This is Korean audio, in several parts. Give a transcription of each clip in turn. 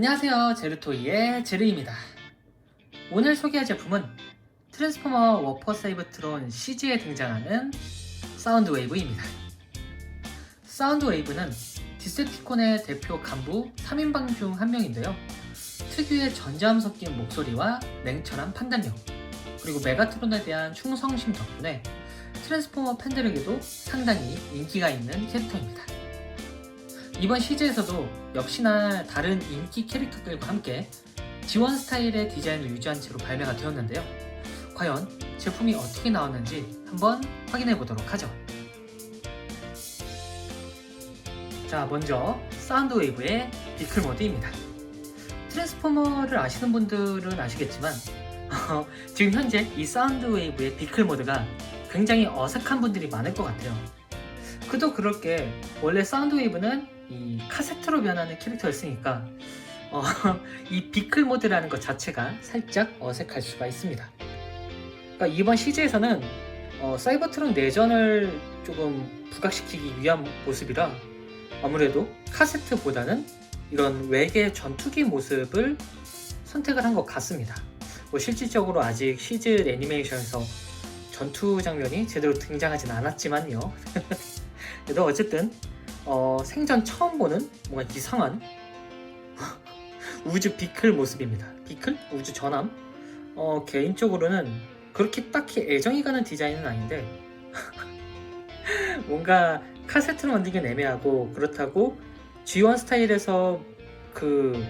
안녕하세요, 제르토이의 제르입니다. 오늘 소개할 제품은 트랜스포머 워퍼 사이버트론 CG에 등장하는 사운드 웨이브입니다. 사운드 웨이브는 디셉티콘의 대표 간부 3인방 중 한 명인데요. 특유의 전자음 섞인 목소리와 냉철한 판단력, 그리고 메가트론에 대한 충성심 덕분에 트랜스포머 팬들에게도 상당히 인기가 있는 캐릭터입니다. 이번 시즌에서도 역시나 다른 인기 캐릭터들과 함께 지원 스타일의 디자인을 유지한 채로 발매가 되었는데요. 과연 제품이 어떻게 나왔는지 한번 확인해 보도록 하죠. 자, 먼저 사운드 웨이브의 비클 모드입니다. 트랜스포머를 아시는 분들은 아시겠지만 지금 현재 이 사운드 웨이브의 비클 모드가 굉장히 어색한 분들이 많을 것 같아요. 그도 그럴 게 원래 사운드 웨이브는 이 카세트로 변하는 캐릭터였으니까 이 비클 모드라는 것 자체가 살짝 어색할 수가 있습니다. 그러니까 이번 시즈에서는 사이버트론 내전을 조금 부각시키기 위한 모습이라 아무래도 카세트보다는 이런 외계 전투기 모습을 선택을 한 것 같습니다. 실질적으로 아직 시즈 애니메이션에서 전투 장면이 제대로 등장하진 않았지만요. 그래도 어쨌든 생전 처음 보는 뭔가 이상한 우주 비클 모습입니다. 비클? 우주 전함? 개인적으로는 그렇게 딱히 애정이 가는 디자인은 아닌데 뭔가 카세트로 만들기는 애매하고, 그렇다고 G1 스타일에서 그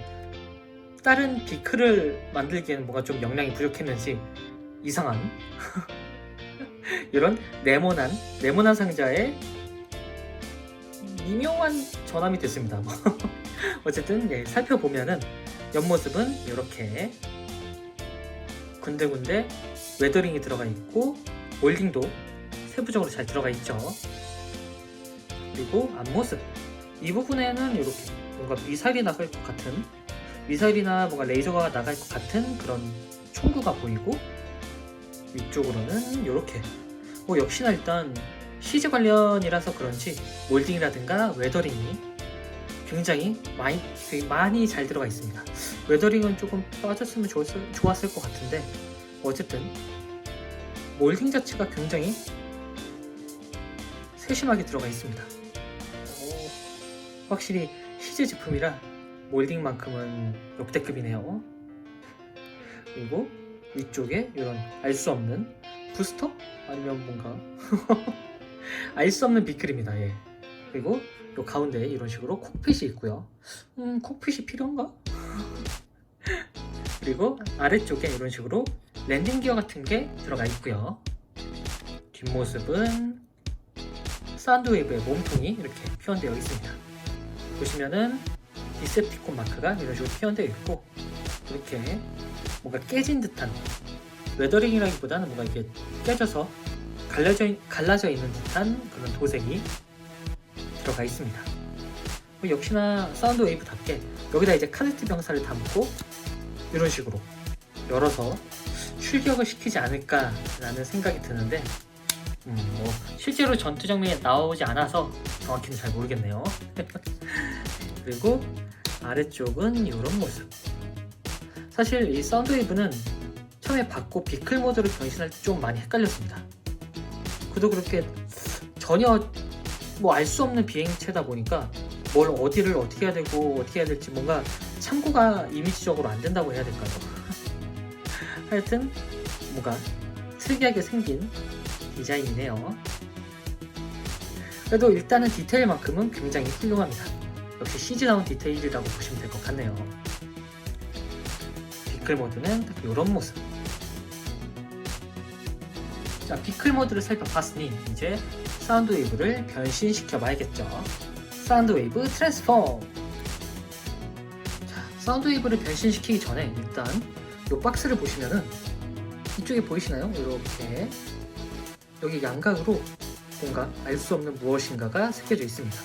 다른 비클을 만들기에는 뭔가 좀 역량이 부족했는지 이상한 이런 네모난 상자에 미묘한 전함이 됐습니다. 어쨌든 살펴보면은 옆모습은 이렇게 군데군데 웨더링이 들어가 있고 몰딩도 세부적으로 잘 들어가 있죠. 그리고 앞모습, 이 부분에는 이렇게 뭔가 미사일이 나갈 것 같은, 미사일이나 뭔가 레이저가 나갈 것 같은 그런 총구가 보이고, 위쪽으로는 이렇게 역시나 일단 시즈 관련이라서 그런지 몰딩이라든가 웨더링이 굉장히 많이 잘 들어가 있습니다. 웨더링은 조금 빠졌으면 좋았을 것 같은데 어쨌든 몰딩 자체가 굉장히 세심하게 들어가 있습니다. 확실히 시즈 제품이라 몰딩만큼은 역대급이네요. 그리고 위쪽에 이런 알 수 없는 부스터? 아니면 뭔가 알 수 없는 비클입니다. 그리고 요 가운데에 이런 식으로 콕핏이 있고요. 콕핏이 필요한가? 그리고 아래쪽에 이런 식으로 랜딩 기어 같은 게 들어가 있고요. 뒷모습은 사운드 웨이브의 몸통이 이렇게 표현되어 있습니다. 보시면은 디셉티콘 마크가 이런 식으로 표현되어 있고, 이렇게 뭔가 깨진 듯한, 웨더링이라기보다는 뭔가 이렇게 깨져서 갈라져 있는 듯한 그런 도색이 들어가 있습니다. 역시나 사운드 웨이브답게 여기다 이제 카세트 병사를 담고 이런 식으로 열어서 출격을 시키지 않을까라는 생각이 드는데 실제로 전투 장면에 나오지 않아서 정확히는 잘 모르겠네요. 그리고 아래쪽은 이런 모습. 사실 이 사운드 웨이브는 처음에 받고 비클 모드로 변신할 때 좀 많이 헷갈렸습니다. 그도 그렇게 전혀 알 수 없는 비행체다 보니까 뭘 어디를 어떻게 해야 되고 어떻게 해야 될지 뭔가 참고가 이미지적으로 안 된다고 해야 될까요? 하여튼 뭔가 특이하게 생긴 디자인이네요. 그래도 일단은 디테일만큼은 굉장히 훌륭합니다. 역시 CG다운 디테일이라고 보시면 될 것 같네요. 비클 모드는 딱 이런 모습. 자, 비클 모드를 살펴봤으니 이제 사운드 웨이브를 변신시켜 봐야겠죠. 사운드 웨이브 트랜스폼. 자, 사운드 웨이브를 변신시키기 전에 일단 이 박스를 보시면은 이쪽에 보이시나요? 이렇게 여기 양각으로 뭔가 알 수 없는 무엇인가가 새겨져 있습니다.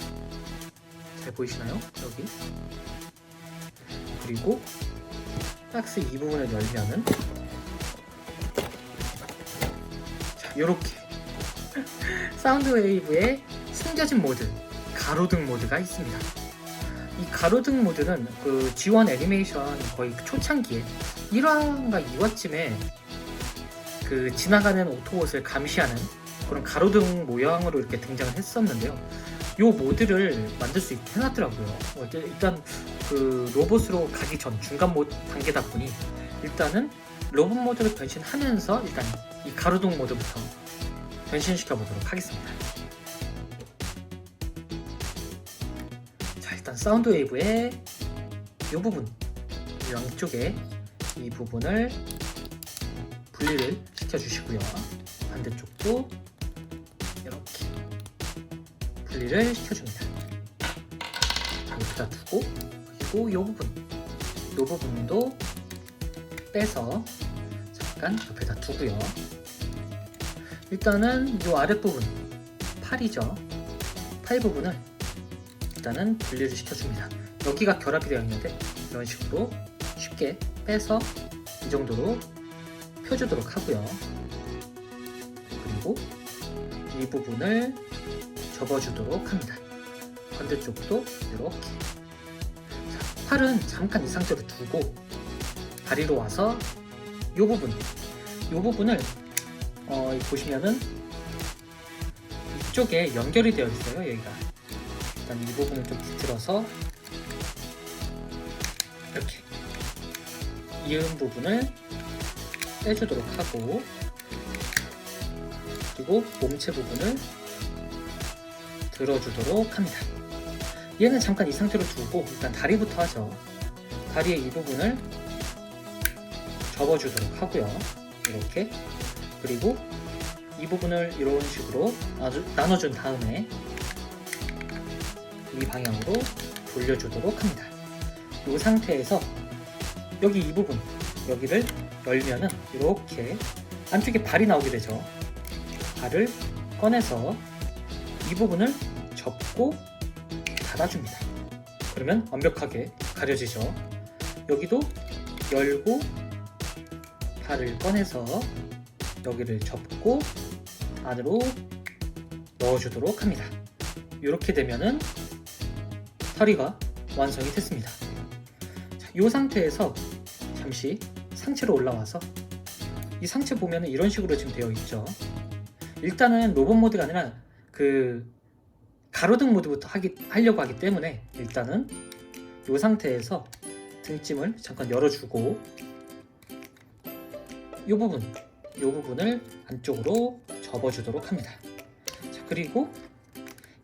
잘 보이시나요? 여기. 그리고 박스 이 부분을 열면은 자, 요렇게 사운드 웨이브의 숨겨진 모드, 가로등 모드가 있습니다. 이 가로등 모드는 그 G1 애니메이션 거의 초창기에 1화인가 2화쯤에 그 지나가는 오토봇을 감시하는 그런 가로등 모양으로 이렇게 등장을 했었는데요. 이 모드를 만들 수 있게 해놨더라고요. 일단 그 로봇으로 가기 전 중간 단계다 보니 일단은 로봇 모드로 변신하면서 일단 이 가로등 모드부터 변신시켜 보도록 하겠습니다. 자, 일단 사운드 웨이브의 이 부분, 양쪽에 이 부분을 분리를 시켜주시고요. 반대쪽도 이렇게 분리를 시켜줍니다. 자, 여기다 두고, 그리고 이 부분도 빼서 잠깐 옆에다 두고요. 일단은 이 아랫부분, 팔이죠. 팔 부분을 일단은 분리를 시켜줍니다. 여기가 결합이 되어 있는데 이런 식으로 쉽게 빼서 이 정도로 펴주도록 하고요. 그리고 이 부분을 접어주도록 합니다. 반대쪽도 이렇게. 자, 팔은 잠깐 이 상태로 두고 다리로 와서 이 부분을 보시면은 이쪽에 연결이 되어 있어요. 여기가. 일단 이 부분을 좀 비틀어서 이렇게 이은 부분을 빼주도록 하고, 그리고 몸체 부분을 들어주도록 합니다. 얘는 잠깐 이 상태로 두고 일단 다리부터 하죠. 다리의 이 부분을 접어주도록 하고요. 이렇게. 그리고 이 부분을 이런 식으로 나눠준 다음에 이 방향으로 돌려주도록 합니다. 이 상태에서 여기 이 부분, 여기를 열면은 이렇게 안쪽에 발이 나오게 되죠. 발을 꺼내서 이 부분을 접고 닫아줍니다. 그러면 완벽하게 가려지죠. 여기도 열고 발을 꺼내서 여기를 접고 안으로 넣어주도록 합니다. 이렇게 되면은 다리가 완성이 됐습니다. 자, 이 상태에서 잠시 상체로 올라와서 이 상체 보면은 이런 식으로 지금 되어 있죠. 일단은 로봇 모드가 아니라 그 가로등 모드부터 하려고 하기 때문에 일단은 이 상태에서 등짐을 잠깐 열어주고 이 부분을 안쪽으로 접어주도록 합니다. 자, 그리고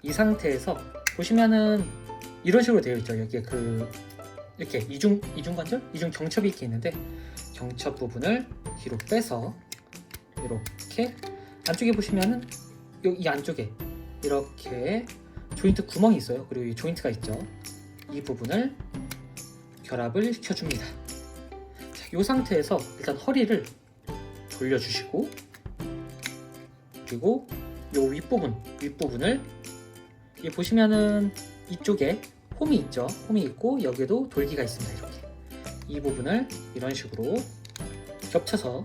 이 상태에서 보시면은 이런 식으로 되어 있죠. 여기에 이렇게 이중관절? 이중 경첩이 이렇게 있는데 경첩 부분을 뒤로 빼서 이렇게 안쪽에 보시면은 이 안쪽에 이렇게 조인트 구멍이 있어요. 그리고 이 조인트가 있죠. 이 부분을 결합을 시켜줍니다. 자, 이 상태에서 일단 허리를 돌려주시고, 그리고 이 윗부분을 보시면은 이쪽에 홈이 있죠. 홈이 있고 여기에도 돌기가 있습니다. 이렇게 이 부분을 이런 식으로 겹쳐서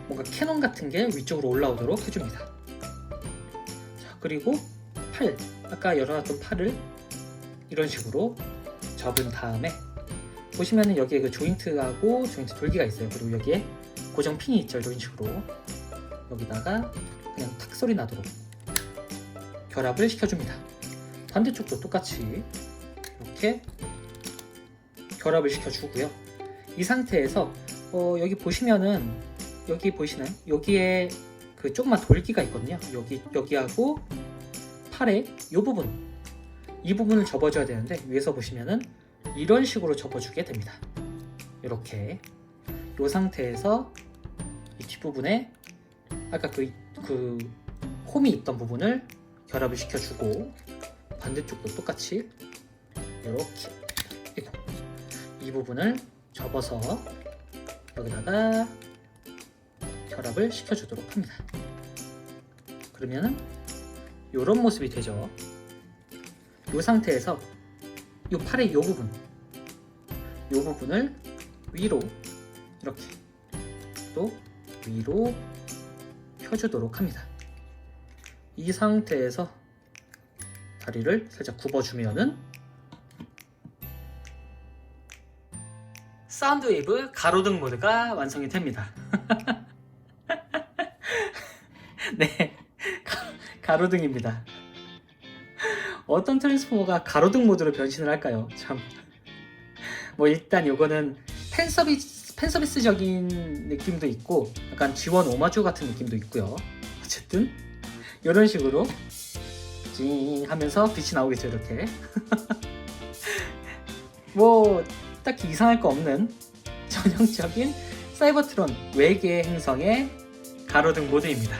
뭔가 캐논 같은 게 위쪽으로 올라오도록 해줍니다. 자, 그리고 팔, 아까 열어놨던 팔을 이런 식으로 접은 다음에 보시면은 여기에 그 조인트하고 조인트 돌기가 있어요. 그리고 여기에 고정 핀이 있죠. 이런 식으로 여기다가 그냥 탁 소리 나도록 결합을 시켜줍니다. 반대쪽도 똑같이 이렇게 결합을 시켜주고요. 이 상태에서 여기 보시면은 여기 보이시나요? 여기에 그 조그만 돌기가 있거든요. 여기하고 팔에 이 부분을 접어줘야 되는데 위에서 보시면은 이런 식으로 접어주게 됩니다. 이렇게 이 상태에서 이 뒷부분에 아까 그 홈이 있던 부분을 결합을 시켜주고 반대쪽도 똑같이 이렇게 이 부분을 접어서 여기다가 결합을 시켜주도록 합니다. 그러면은 이런 모습이 되죠. 이 상태에서 이 팔의 이 부분을 위로 이렇게 또 위로 펴주도록 합니다. 이 상태에서 다리를 살짝 굽어주면은 사운드 웨이브 가로등 모드가 완성이 됩니다. 네, 가로등입니다. 어떤 트랜스포머가 가로등 모드로 변신을 할까요? 참. 뭐 일단 요거는 팬서비스적인 느낌도 있고 약간 지원 오마주 같은 느낌도 있고요. 어쨌든 이런 식으로 찡 하면서 빛이 나오겠죠, 이렇게. 뭐 딱히 이상할 거 없는 전형적인 사이버트론 외계 행성의 가로등 모드입니다.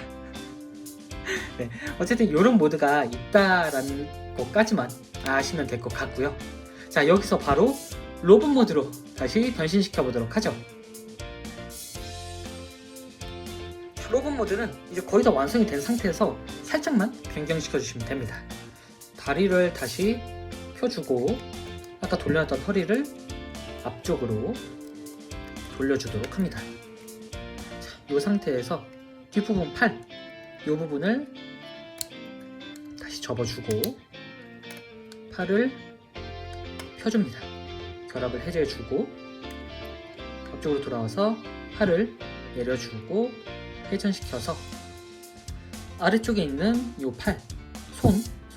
네, 어쨌든 이런 모드가 있다라는 것까지만 아시면 될 것 같고요. 자, 여기서 바로 로봇 모드로 다시 변신시켜 보도록 하죠. 로봇 모드는 이제 거의 다 완성이 된 상태에서 살짝만 변경시켜 주시면 됩니다. 다리를 다시 펴주고 아까 돌려놨던 허리를 앞쪽으로 돌려주도록 합니다. 자, 이 상태에서 뒷부분 팔, 이 부분을 다시 접어주고 팔을 펴줍니다. 결합을 해제해주고 앞쪽으로 돌아와서 팔을 내려주고 회전시켜서 아래쪽에 있는 이 팔,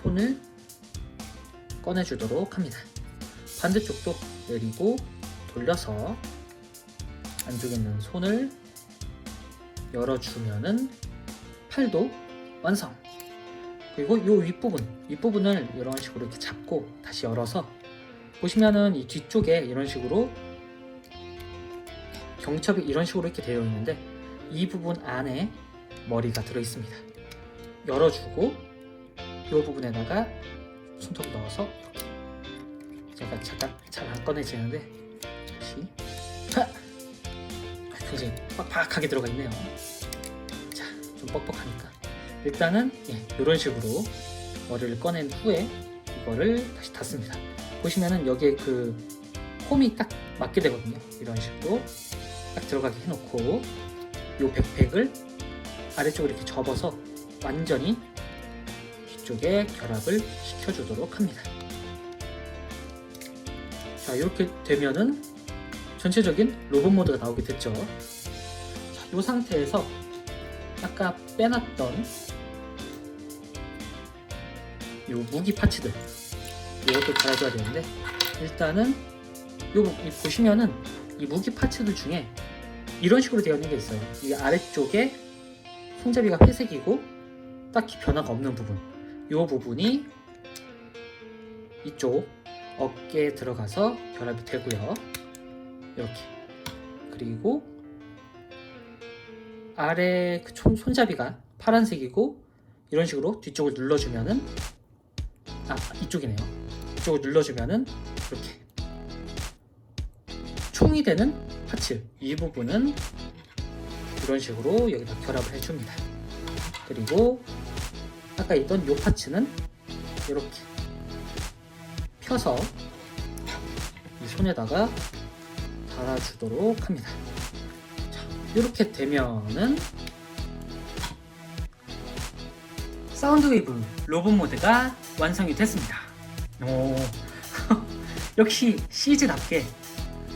손을 꺼내주도록 합니다. 반대쪽도 내리고 돌려서 안쪽에 있는 손을 열어주면은 팔도 완성! 그리고 이 윗부분을 이런 식으로 이렇게 잡고 다시 열어서 보시면은 이 뒤쪽에 이런 식으로 경첩이 이런 식으로 이렇게 되어 있는데 이 부분 안에 머리가 들어 있습니다. 열어주고 이 부분에다가 손톱 넣어서 이렇게 제가 잠깐 잘 안 꺼내지는데 다시 굉장히 빡빡하게 들어가 있네요. 자, 좀 뻑뻑하니까 일단은 이런 식으로 머리를 꺼낸 후에 이거를 다시 닫습니다. 보시면은 여기에 그 홈이 딱 맞게 되거든요. 이런 식으로 딱 들어가게 해놓고 이 백팩을 아래쪽으로 이렇게 접어서 완전히 뒤쪽에 결합을 시켜주도록 합니다. 자, 이렇게 되면은 전체적인 로봇 모드가 나오게 됐죠. 자, 이 상태에서 아까 빼놨던 이 무기 파츠들 이것도 달아줘야 되는데 일단은 보시면은 이 무기 파츠들 중에 이런 식으로 되어 있는 게 있어요. 이 아래쪽에 손잡이가 회색이고 딱히 변화가 없는 부분, 이 부분이 이쪽 어깨에 들어가서 결합이 되고요. 이렇게. 그리고 아래 그 손잡이가 파란색이고 이런 식으로 뒤쪽을 눌러주면은 이쪽이네요. 이쪽을 눌러주면은 이렇게 총이 되는 파츠, 이 부분은 이런 식으로 여기다 결합을 해줍니다. 그리고 아까 있던 이 파츠는 이렇게 펴서 이 손에다가 달아주도록 합니다. 자, 이렇게 되면은 사운드 웨이브 로봇 모드가 완성이 됐습니다. 역시 시즈답게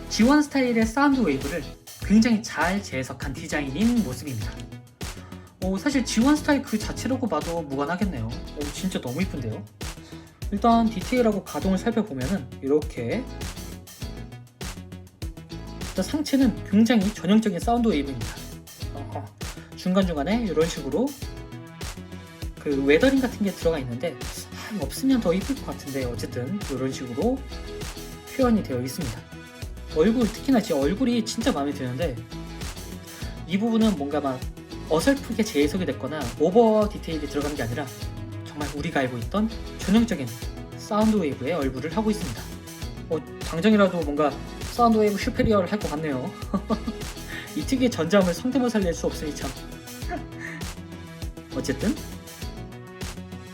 지원 스타일의 사운드 웨이브를 굉장히 잘 재해석한 디자인인 모습입니다. 사실 지원 스타일 그 자체라고 봐도 무관하겠네요. 진짜 너무 이쁜데요. 일단 디테일하고 가동을 살펴보면은 이렇게 일단 상체는 굉장히 전형적인 사운드 웨이브입니다. 중간중간에 이런 식으로 그 웨더링 같은 게 들어가 있는데 없으면 더 이쁠 것 같은데 어쨌든 이런 식으로 표현이 되어 있습니다. 얼굴, 특히나 제 얼굴이 진짜 마음에 드는데 이 부분은 뭔가 막 어설프게 재해석이 됐거나 오버 디테일이 들어간 게 아니라 정말 우리가 알고 있던 전형적인 사운드 웨이브의 얼굴을 하고 있습니다. 당장이라도 뭔가 사운드 웨이브 슈페리어를 할 것 같네요. 이 특유의 전자음을 성대모사를 낼 수 없으니 참. 어쨌든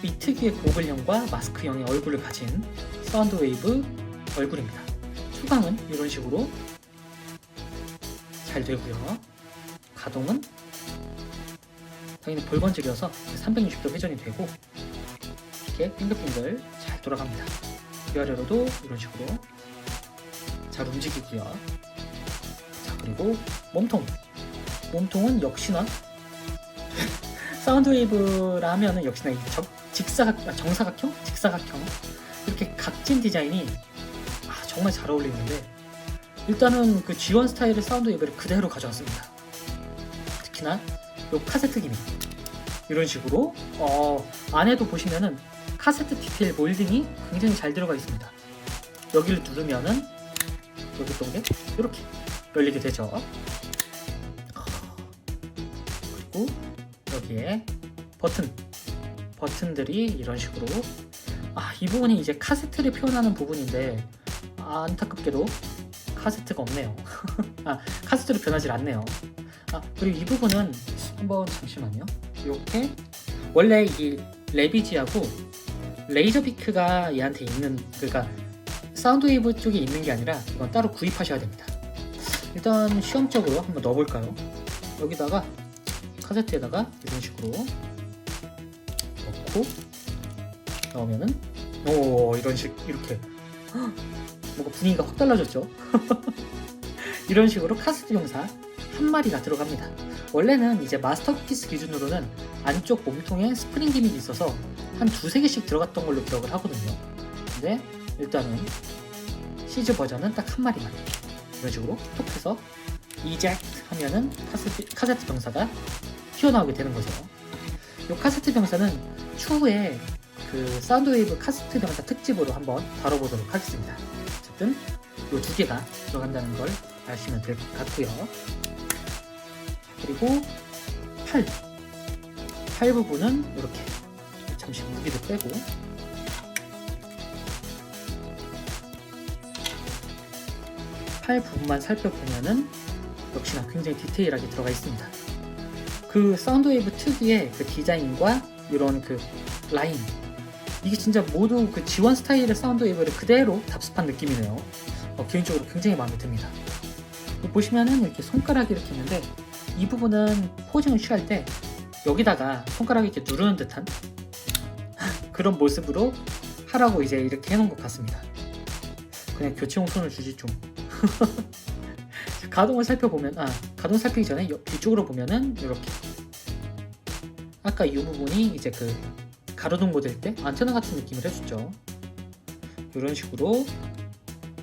이 특유의 고글형과 마스크형의 얼굴을 가진 사운드 웨이브 얼굴입니다. 수강은 이런 식으로 잘 되고요. 가동은 당연히 볼번질이어서 360도 회전이 되고 이렇게 빙글빙글 잘 돌아갑니다. 위아래로도 이런 식으로 잘 움직이고요. 그리고 몸통은 역시나 사운드웨이브라 하면은 역시나 이 정사각형? 직사각형 이렇게 각진 디자인이 정말 잘 어울리는데, 일단은 그 G1 스타일의 사운드웨이브를 그대로 가져왔습니다. 특히나 요 카세트 기믹 이런 식으로 안에도 보시면은 카세트 디테일 몰딩이 굉장히 잘 들어가 있습니다. 여기를 누르면은 여기 동에 이렇게 열리게 되죠. 그리고 여기에 버튼들이 이런 식으로, 이 부분이 이제 카세트를 표현하는 부분인데 안타깝게도 카세트가 없네요. 카세트로 변하지 않네요. 그리고 이 부분은 한번 잠시만요. 이렇게 원래 이 레비지하고 레이저비크가 얘한테 있는, 그러니까 사운드웨이브 쪽에 있는 게 아니라 이건 따로 구입하셔야 됩니다. 일단 시험적으로 한번 넣어볼까요? 여기다가 카세트에다가 이런 식으로 넣고 넣으면은 이렇게 뭔가 분위기가 확 달라졌죠. 이런 식으로 카세트 병사 한 마리가 들어갑니다. 원래는 이제 마스터피스 기준으로는 안쪽 몸통에 스프링 기믹이 있어서 한 2-3개씩 들어갔던 걸로 기억을 하거든요. 근데 일단은 시즈 버전은 딱 한 마리만 이런 식으로 톡 해서 이젝트 하면은 카세트 병사가 튀어나오게 되는 거죠. 이 카세트 병사는 추후에 그 사운드웨이브 카세트 병사 특집으로 한번 다뤄보도록 하겠습니다. 어쨌든 이 2개가 들어간다는 걸 아시면 될 것 같고요. 그리고 팔 부분은 이렇게 잠시 무기를 빼고 팔 부분만 살펴보면은 역시나 굉장히 디테일하게 들어가 있습니다. 그 사운드웨이브 특유의 그 디자인과 이런 그 라인, 이게 진짜 모두 그 G1 스타일의 사운드웨이브를 그대로 답습한 느낌이네요. 개인적으로 굉장히 마음에 듭니다. 보시면은 이렇게 손가락이 이렇게 있는데, 이 부분은 포징을 취할 때 여기다가 손가락이 이렇게 누르는 듯한 그런 모습으로 하라고 이제 이렇게 해놓은 것 같습니다. 그냥 교체용 손을 주지 좀. 가동을 살펴보면, 가동 살피기 전에 뒤쪽으로 보면은 이렇게 아까 이 부분이 이제 그 가로등 모드일 때 안테나 같은 느낌을 해줬죠. 이런 식으로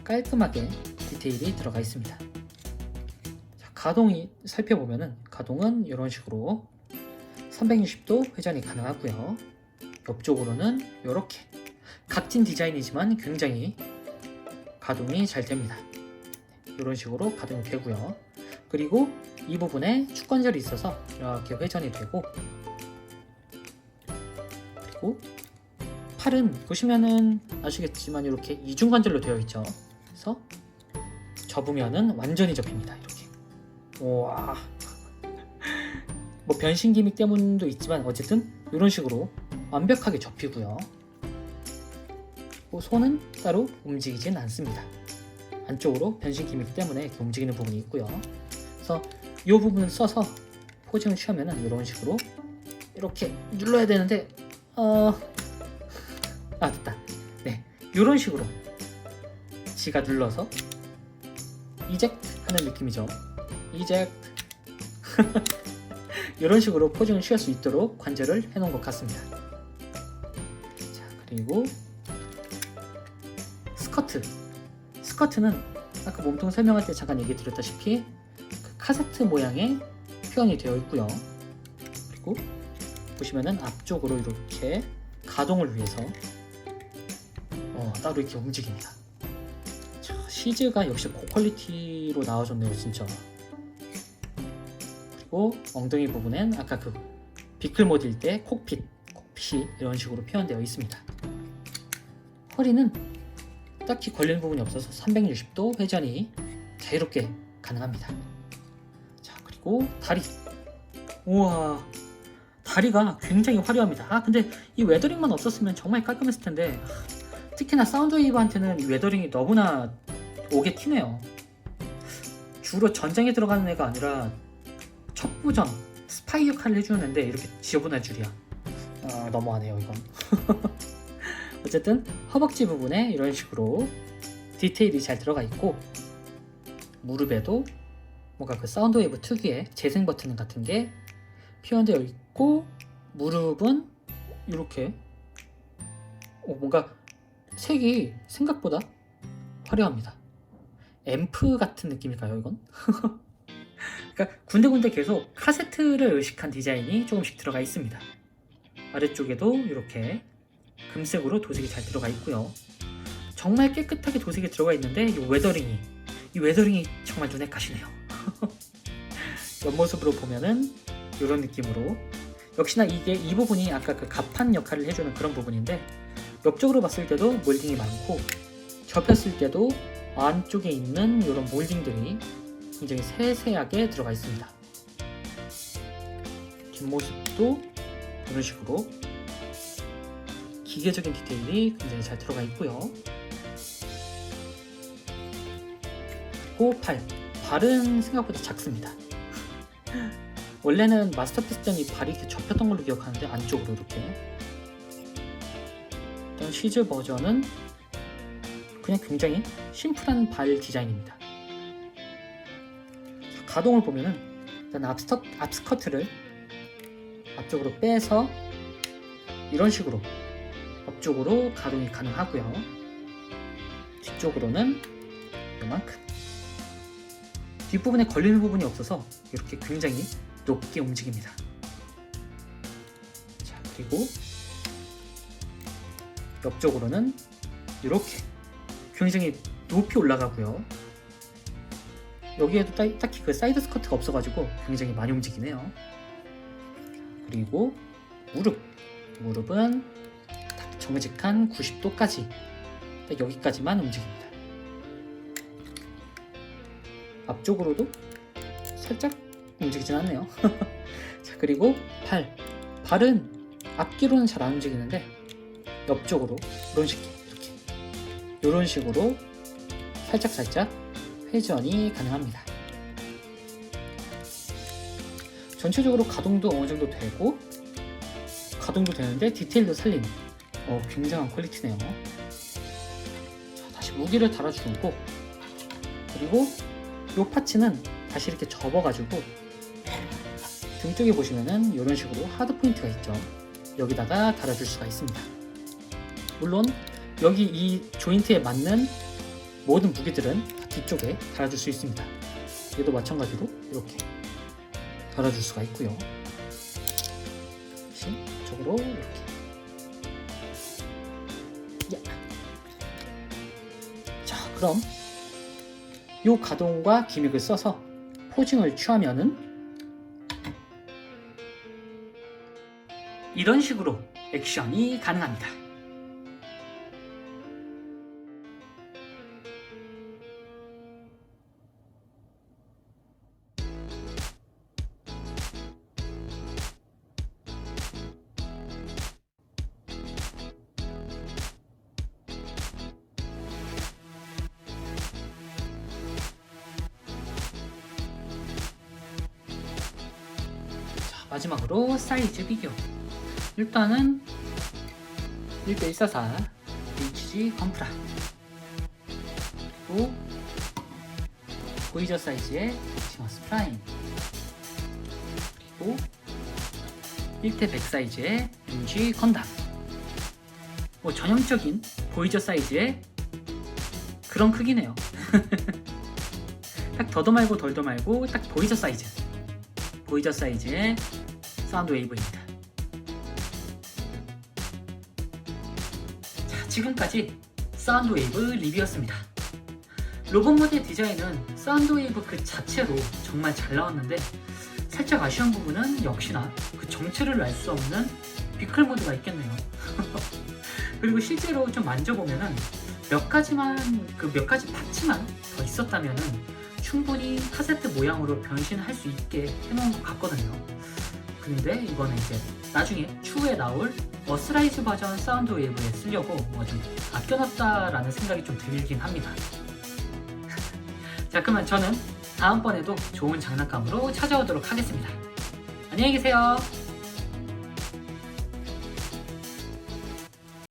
깔끔하게 디테일이 들어가 있습니다. 자, 가동이 살펴보면은 가동은 이런 식으로 360도 회전이 가능하고요. 옆쪽으로는 이렇게 각진 디자인이지만 굉장히 가동이 잘 됩니다. 이런 식으로 가동이 되고요. 그리고 이 부분에 축관절이 있어서 이렇게 회전이 되고, 그리고 팔은 보시면은 아시겠지만 이렇게 이중관절로 되어 있죠. 그래서 접으면은 완전히 접힙니다. 이렇게. 우와. 뭐 변신 기믹 때문도 있지만 어쨌든 이런 식으로 완벽하게 접히고요. 손은 따로 움직이진 않습니다. 안쪽으로 변신 기믹 때문에 이렇게 움직이는 부분이 있고요. 그래서 이 부분을 써서 포징을 취하면은 이런 식으로 이렇게 눌러야 되는데 됐다. 네, 이런 식으로 지가 눌러서 이젝트 하는 느낌이죠. 이젝트. 이런 식으로 포징을 취할 수 있도록 관절을 해놓은 것 같습니다. 자, 그리고 스커트는 아까 몸통 설명할 때 잠깐 얘기 드렸다시피 그 카세트 모양의 표현이 되어 있고요. 그리고 보시면은 앞쪽으로 이렇게 가동을 위해서 따로 이렇게 움직입니다. 자, 시즈가 역시 고퀄리티로 나와줬네요, 진짜. 그리고 엉덩이 부분엔 아까 그 비클 모드일 때 콕핏이 이런 식으로 표현되어 있습니다. 허리는 딱히 걸리는 부분이 없어서 360도 회전이 자유롭게 가능합니다. 자, 그리고 다리. 우와, 다리가 굉장히 화려합니다. 근데 이 웨더링만 없었으면 정말 깔끔했을 텐데, 특히나 사운드웨이브한테는 이 웨더링이 너무나 오게 튀네요. 주로 전장에 들어가는 애가 아니라 첩부전, 스파이 역할을 해주는 애인데 이렇게 지저분할 줄이야. 너무하네요, 이건. 어쨌든 허벅지 부분에 이런 식으로 디테일이 잘 들어가 있고, 무릎에도 뭔가 그 사운드 웨이브 특유의 재생 버튼 같은 게 표현되어 있고, 무릎은 이렇게 뭔가 색이 생각보다 화려합니다. 앰프 같은 느낌일까요, 이건? 그러니까 군데군데 계속 카세트를 의식한 디자인이 조금씩 들어가 있습니다. 아래쪽에도 이렇게 금색으로 도색이 잘 들어가 있고요. 정말 깨끗하게 도색이 들어가 있는데 이 웨더링이 정말 눈에 가시네요. 옆모습으로 보면은 이런 느낌으로, 역시나 이 부분이 아까 그 갑판 역할을 해주는 그런 부분인데, 옆쪽으로 봤을 때도 몰딩이 많고 접혔을 때도 안쪽에 있는 이런 몰딩들이 굉장히 세세하게 들어가 있습니다. 뒷모습도 이런 식으로 기계적인 디테일이 굉장히 잘 들어가 있고요. 그리고 발은 생각보다 작습니다. 원래는 마스터피스 때는 발이 이렇게 접혔던 걸로 기억하는데, 안쪽으로 이렇게. 일단 시즈 버전은 그냥 굉장히 심플한 발 디자인입니다. 가동을 보면은 일단 앞스커트를 앞쪽으로 빼서 이런 식으로 앞쪽으로 가동이 가능하고요. 뒤쪽으로는 이만큼. 뒷부분에 걸리는 부분이 없어서 이렇게 굉장히 높게 움직입니다. 자, 그리고 옆쪽으로는 이렇게 굉장히 높이 올라가고요. 여기에도 딱히 그 사이드 스커트가 없어가지고 굉장히 많이 움직이네요. 그리고 무릎은 딱 정직한 90도까지 딱 여기까지만 움직입니다. 앞쪽으로도 살짝 움직이진 않네요. 자, 그리고 발은 앞뒤로는 잘 안 움직이는데 옆쪽으로 이런 식으로 살짝 회전이 가능합니다. 전체적으로 가동도 어느 정도 되고, 가동도 되는데 디테일도 살린 굉장한 퀄리티네요. 자, 다시 무기를 달아주고, 그리고 이 파츠는 다시 이렇게 접어가지고 등 쪽에 보시면은 이런 식으로 하드 포인트가 있죠. 여기다가 달아줄 수가 있습니다. 물론 여기 이 조인트에 맞는 모든 무기들은 다 뒤쪽에 달아줄 수 있습니다. 얘도 마찬가지로 이렇게 달아줄 수가 있고요. 다시 이쪽으로 이렇게. 자, 그럼 이 가동과 기믹을 써서 포징을 취하면은 이런 식으로 액션이 가능합니다. 마지막으로 사이즈 비교. 일단은 1:144 HG 컴프라, 그리고 보이저 사이즈의 옵티머스 프라임, 그리고 1:100 사이즈의 MG 건담. 전형적인 보이저 사이즈의 그런 크기네요. 딱 더도 말고 덜도 말고 딱 보이저 사이즈의 사운드 웨이브입니다. 자, 지금까지 사운드 웨이브 리뷰였습니다. 로봇 모드의 디자인은 사운드 웨이브 그 자체로 정말 잘 나왔는데, 살짝 아쉬운 부분은 역시나 그 정체를 알 수 없는 비클 모드가 있겠네요. 그리고 실제로 좀 만져보면은 몇 가지 파츠만 더 있었다면은 충분히 카세트 모양으로 변신할 수 있게 해놓은 것 같거든요. 근데 이거는 이제 나중에 추후에 나올 어스라이즈 버전 사운드 웨이브에 쓰려고 좀 아껴놨다라는 생각이 좀 들긴 합니다. 자, 그러면 저는 다음번에도 좋은 장난감으로 찾아오도록 하겠습니다. 안녕히 계세요.